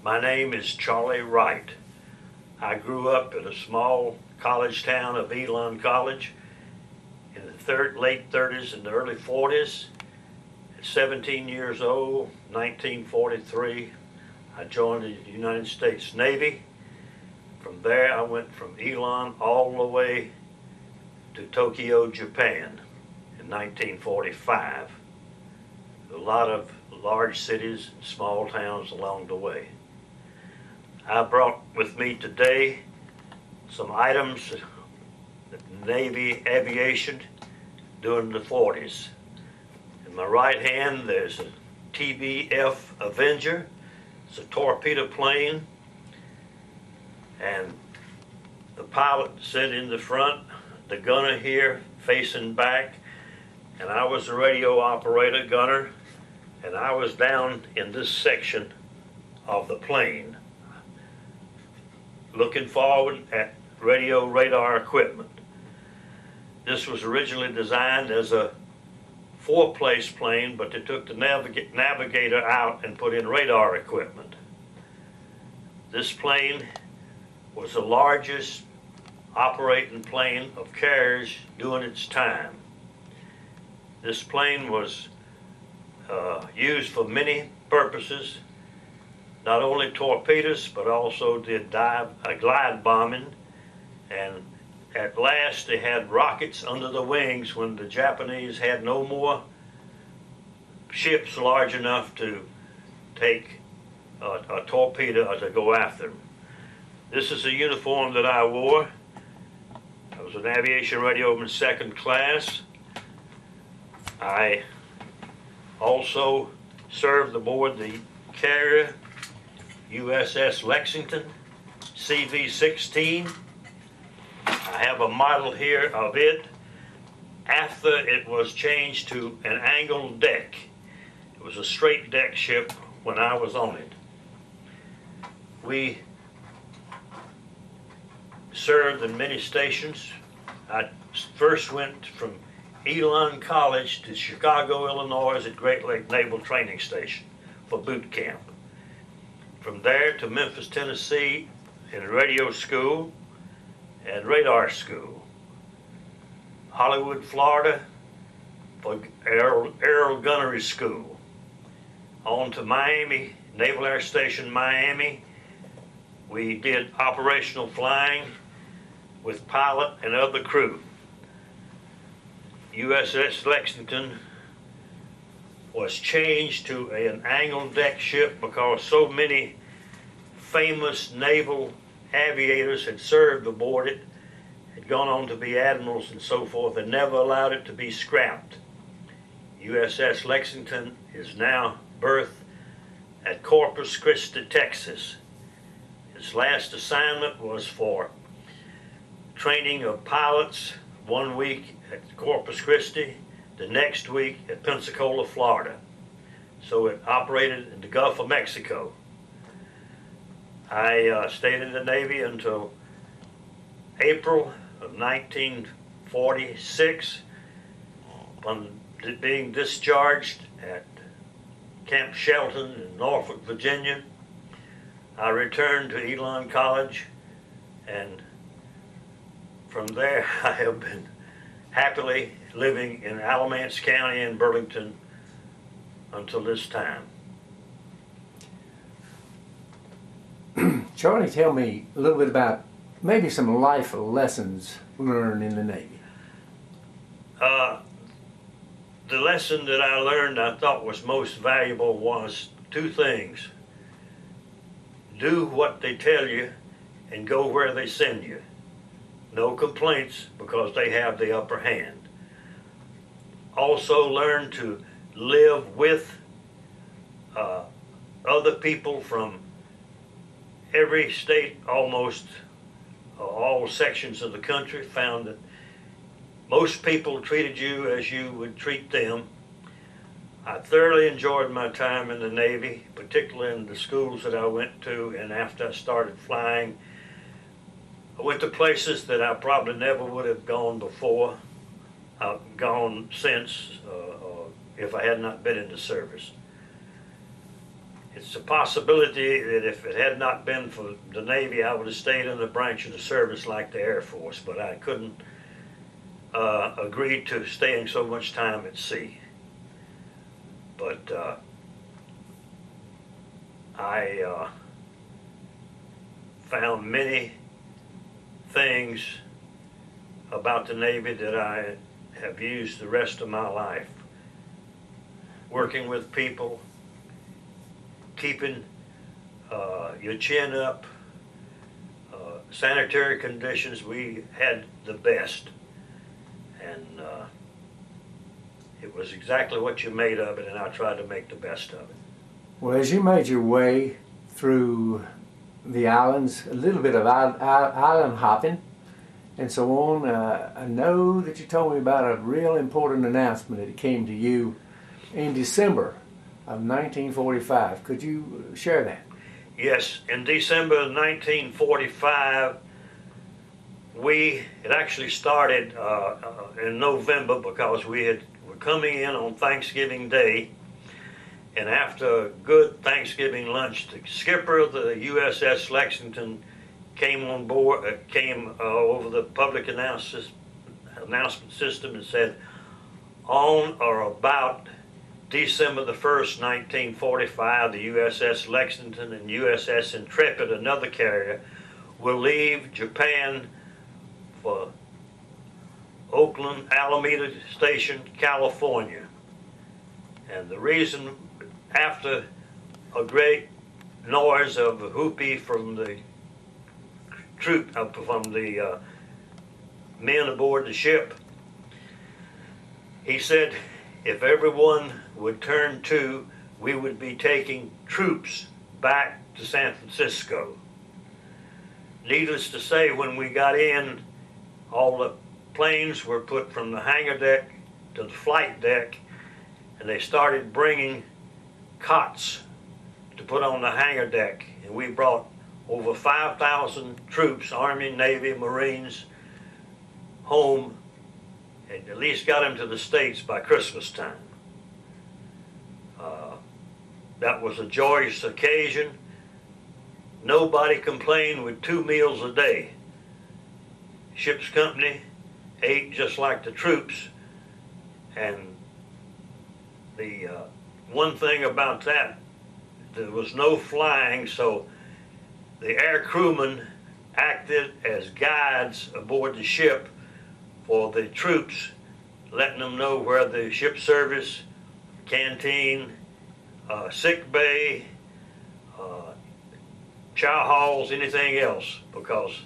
My name is Charlie Wright. I grew up in a small college town of Elon College in the late 30s and the early 40s. At 17 years old, 1943, I joined the United States Navy. From there, I went from Elon all the way to Tokyo, Japan in 1945. A lot of large cities and small towns along the way. I brought with me today some items that Navy aviation during the 40s. In my right hand, there's a TBF Avenger. It's a torpedo plane, and the pilot sat in the front, the gunner here facing back, and I was the radio operator gunner, and I was down in this section of the plane looking forward at radio radar equipment. This was originally designed as a four-place plane, but they took the navigator out and put in radar equipment. This plane was the largest operating plane of carriers during its time. This plane was used for many purposes, not only torpedoes, but also did glide bombing, and at last they had rockets under the wings when the Japanese had no more ships large enough to take a torpedo to go after them. This is the uniform that I wore. I was an aviation radioman second class. I also served aboard the carrier USS Lexington CV-16. I have a model here of it after it was changed to an angled deck. It was a straight deck ship when I was on it. We served in many stations. I first went from Elon College to Chicago, Illinois at Great Lake Naval Training Station for boot camp. From there to Memphis, Tennessee in radio school and radar school. Hollywood, Florida for aero gunnery school. On to Miami, Naval Air Station Miami. We did operational flying with pilot and other crew. USS Lexington was changed to an angled deck ship because so many famous naval aviators had served aboard it, had gone on to be admirals and so forth, and never allowed it to be scrapped. USS Lexington is now berthed at Corpus Christi, Texas. His last assignment was for training of pilots 1 week at Corpus Christi, the next week at Pensacola, Florida. So it operated in the Gulf of Mexico. I stayed in the Navy until April of 1946, upon being discharged at Camp Shelton in Norfolk, Virginia. I returned to Elon College, and from there I have been happily living in Alamance County in Burlington until this time. Charlie, tell me a little bit about maybe some life lessons learned in the Navy. The lesson that I learned I thought was most valuable was two things. Do what they tell you and go where they send you. No complaints because they have the upper hand. Also learn to live with other people from every state, almost all sections of the country. Found that most people treated you as you would treat them. I thoroughly enjoyed my time in the Navy, particularly in the schools that I went to, and after I started flying, I went to places that I probably never would have gone before, gone since, if I had not been in the service. it's a possibility that if it had not been for the Navy, I would have stayed in the branch of the service like the Air Force, but I couldn't agree to staying so much time at sea. But I found many things about the Navy that I have used the rest of my life. Working with people, keeping your chin up, sanitary conditions, we had the best. And it was exactly what you made of it, and I tried to make the best of it. Well, as you made your way through the islands, a little bit of island hopping and so on, I know that you told me about a real important announcement that came to you in December of 1945. Could you share that? Yes, in December of 1945, it actually started in November because were coming in on Thanksgiving Day, and after a good Thanksgiving lunch, the skipper of the USS Lexington came on board, over the public announcement system and said, on or about December the 1st, 1945, the USS Lexington and USS Intrepid, another carrier, will leave Japan for Oakland Alameda Station, California. And the reason, after a great noise of whoopee from the men aboard the ship, he said if everyone would turn to, we would be taking troops back to San Francisco. Needless to say, when we got in, all the planes were put from the hangar deck to the flight deck, and they started bringing cots to put on the hangar deck, and we brought over 5,000 troops, Army, Navy, Marines, home, and at least got them to the States by Christmas time. That was a joyous occasion. Nobody complained with 2 meals a day. Ship's company ate just like the troops, and the one thing about that, there was no flying, so the air crewmen acted as guides aboard the ship for the troops, letting them know where the ship service, canteen, sick bay, chow halls, anything else, because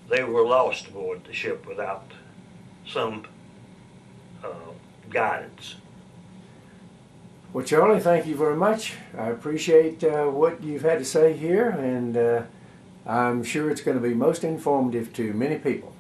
they were lost aboard the ship without some guidance. Well, Charlie, thank you very much. I appreciate what you've had to say here, and I'm sure it's going to be most informative to many people.